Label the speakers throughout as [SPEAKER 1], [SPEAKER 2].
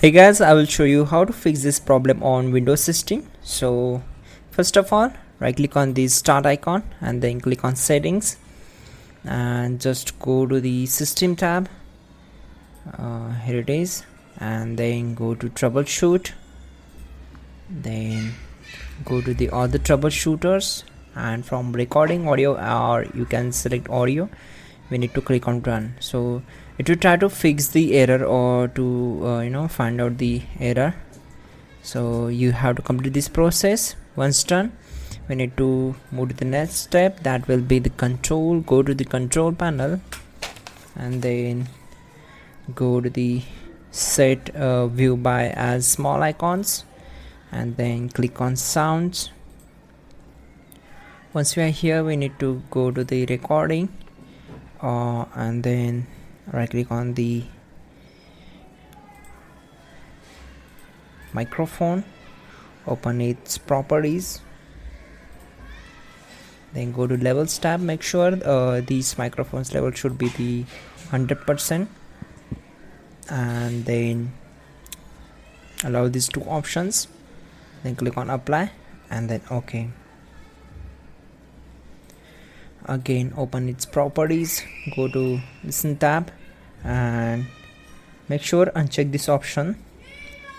[SPEAKER 1] Hey guys, I will show you how to fix this problem on Windows system. So first of all, right click on the start icon and then click on settings and just go to the system tab. Here it is, and then go to troubleshoot, then go to the other troubleshooters, and from recording audio, or you can select audio, we need to click on run. So it will try to fix the error or to find out the error. So you have to complete this process. Once done, we need to move to the next step, that will be the control. Go to the control panel and then go to the set view by as small icons and then click on sounds. Once we are here, we need to go to the recording and then right click on the microphone, open its properties, then go to levels tab. Make sure these microphones level should be the 100%, and then allow these two options, then click on apply and then OK. Again, open its properties, go to listen tab and make sure uncheck this option,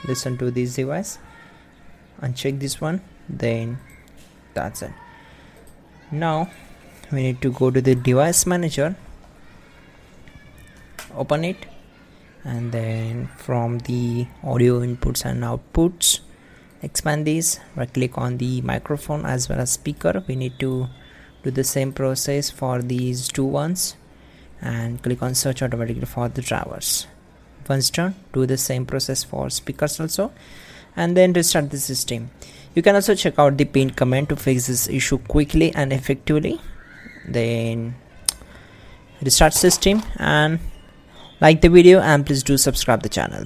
[SPEAKER 1] listen to this device, uncheck this one, then that's it. Now we need to go to the device manager, open it, and then from the audio inputs and outputs, expand these, right click on the microphone as well as speaker. We need to do the same process for these two ones and click on search automatically for the drivers. Once done, do the same process for speakers also, and then restart the system. You can also check out the pinned comment to fix this issue quickly and effectively. Then restart system and like the video, and please do subscribe the channel.